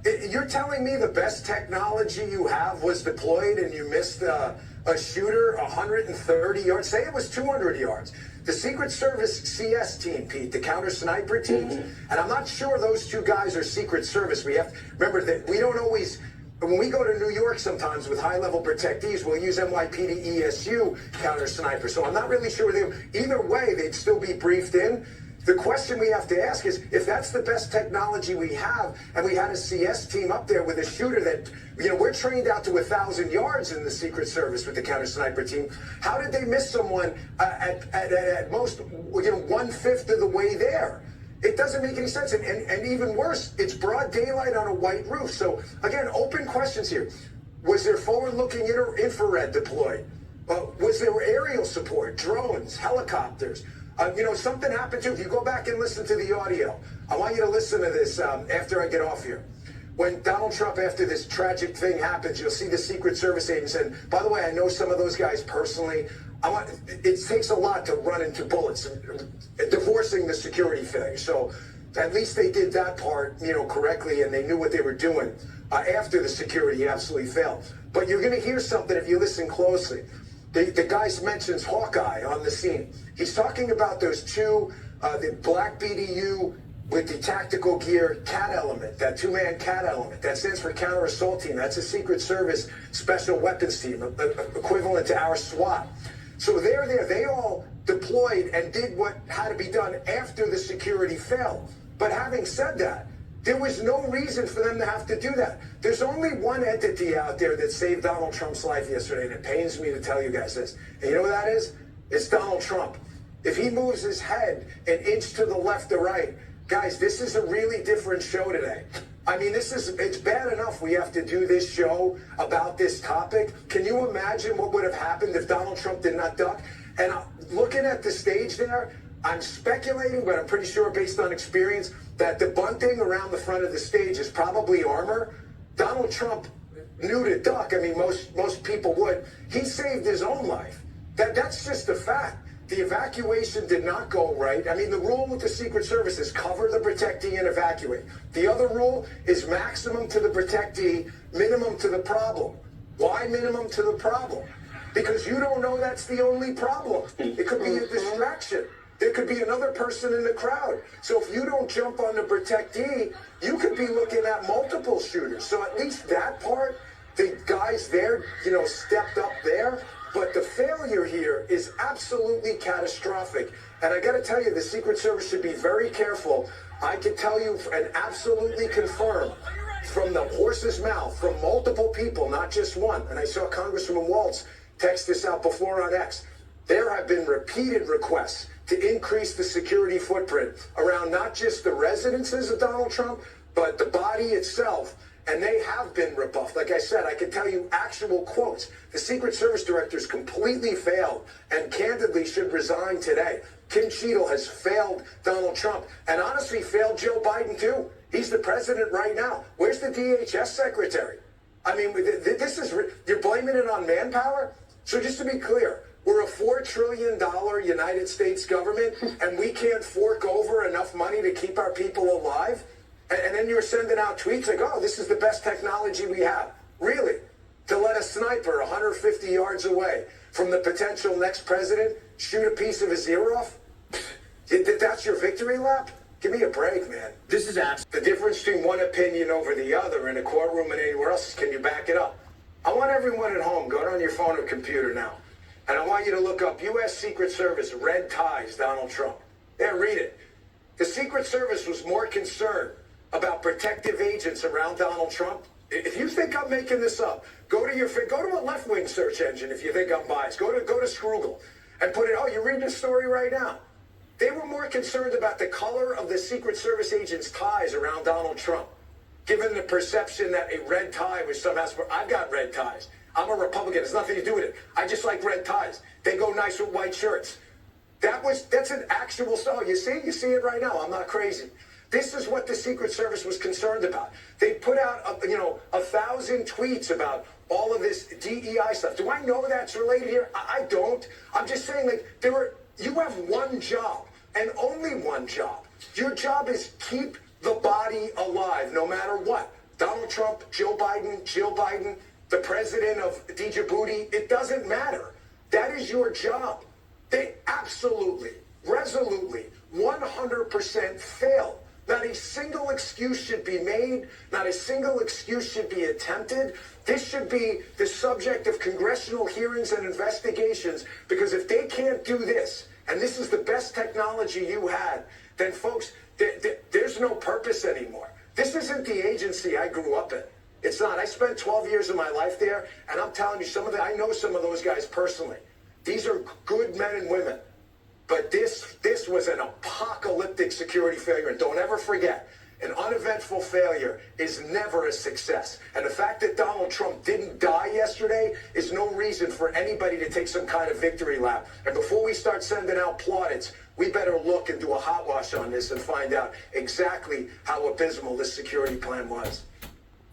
You're telling me the best technology you have was deployed and you missed a shooter 130 yards? Say it was 200 yards. The Secret Service CS team, Pete, the counter sniper teams, and I'm not sure those two guys are Secret Service. We have to remember that we don't always. When we go to New York sometimes with high-level protectees, we'll use NYPD ESU counter sniper. So I'm not really sure either way they'd still be briefed in. The question we have to ask is, if that's the best technology we have, and we had a CS team up there with a shooter that, we're trained out to 1,000 yards in the Secret Service with the counter sniper team. How did they miss someone at most, 1/5 of the way there? It doesn't make any sense. And even worse, it's broad daylight on a white roof. So, again, open questions here. Was there forward-looking infrared deployed? Was there aerial support, drones, helicopters? Something happened too. If you go back and listen to the audio, I want you to listen to this after I get off here. When Donald Trump, after this tragic thing happens, you'll see the Secret Service agents. And by the way, I know some of those guys personally. It takes a lot to run into bullets, divorcing the security thing. So at least they did that part, correctly, and they knew what they were doing. After the security absolutely failed. But you're going to hear something if you listen closely. The guy mentions Hawkeye on the scene. He's talking about those two, the black BDU with the tactical gear CAT element, that two-man CAT element. That stands for Counter Assault Team. That's a Secret Service Special Weapons Team, equivalent to our SWAT. So they're there. They all deployed and did what had to be done after the security failed. But having said that, there was no reason for them to have to do that. There's only one entity out there that saved Donald Trump's life yesterday, and it pains me to tell you guys this. And you know what that is? It's Donald Trump. If he moves his head an inch to the left or right, guys, this is a really different show today. I mean, it's bad enough we have to do this show about this topic. Can you imagine what would have happened if Donald Trump did not duck? And looking at the stage there, I'm speculating, but I'm pretty sure based on experience, that the bunting around the front of the stage is probably armor. Donald Trump knew to duck. I mean, most people would. He saved his own life. That's just a fact. The evacuation did not go right. I mean, the rule with the Secret Service is cover the protectee and evacuate. The other rule is maximum to the protectee, minimum to the problem. Why minimum to the problem? Because you don't know that's the only problem. It could be a distraction. There could be another person in the crowd. So if you don't jump on the protectee, you could be looking at multiple shooters. So at least that part, the guys there, stepped up there. But the failure here is absolutely catastrophic. And I got to tell you, the Secret Service should be very careful. I can tell you and absolutely confirm from the horse's mouth, from multiple people, not just one. And I saw Congresswoman Waltz text this out before on X. There have been repeated requests to increase the security footprint around not just the residences of Donald Trump, but the body itself. And they have been rebuffed. Like I said, I can tell you actual quotes. The Secret Service directors completely failed and candidly should resign today. Kim Cheadle has failed Donald Trump and honestly failed Joe Biden too. He's the president right now. Where's the DHS secretary? I mean, you're blaming it on manpower? So just to be clear, we're a $4 trillion United States government and we can't fork over enough money to keep our people alive? And then you're sending out tweets like, oh, this is the best technology we have. Really? To let a sniper 150 yards away from the potential next president shoot a piece of his ear off? That's your victory lap? Give me a break, man. This is the difference between one opinion over the other in a courtroom and anywhere else. Can you back it up? I want everyone at home, go on your phone or computer now, and I want you to look up U.S. Secret Service red ties Donald Trump. There, read it. The Secret Service was more concerned about protective agents around Donald Trump. If you think I'm making this up, go to a left-wing search engine if you think I'm biased. Go to Scroogle and put it, oh, you're reading the story right now. They were more concerned about the color of the Secret Service agents' ties around Donald Trump, given the perception that a red tie was somehow, I've got red ties. I'm a Republican. It's nothing to do with it. I just like red ties. They go nice with white shirts. That's an actual story. You see it right now. I'm not crazy. This is what the Secret Service was concerned about. They put out, 1,000 tweets about all of this DEI stuff. Do I know that's related here? I don't. I'm just saying, you have one job and only one job. Your job is keep the body alive, no matter what. Donald Trump, Joe Biden, Jill Biden, the president of Djibouti, it doesn't matter. That is your job. They absolutely, resolutely, 100% fail. Not a single excuse should be made. Not a single excuse should be attempted. This should be the subject of congressional hearings and investigations, because if they can't do this, and this is the best technology you had, then folks, there's no purpose anymore. This isn't the agency I grew up in. It's not. I spent 12 years of my life there, and I'm telling you, I know some of those guys personally. These are good men and women. But this was an apocalyptic security failure. And don't ever forget, an uneventful failure is never a success. And the fact that Donald Trump didn't die yesterday is no reason for anybody to take some kind of victory lap. And before we start sending out plaudits, we better look and do a hot wash on this and find out exactly how abysmal this security plan was.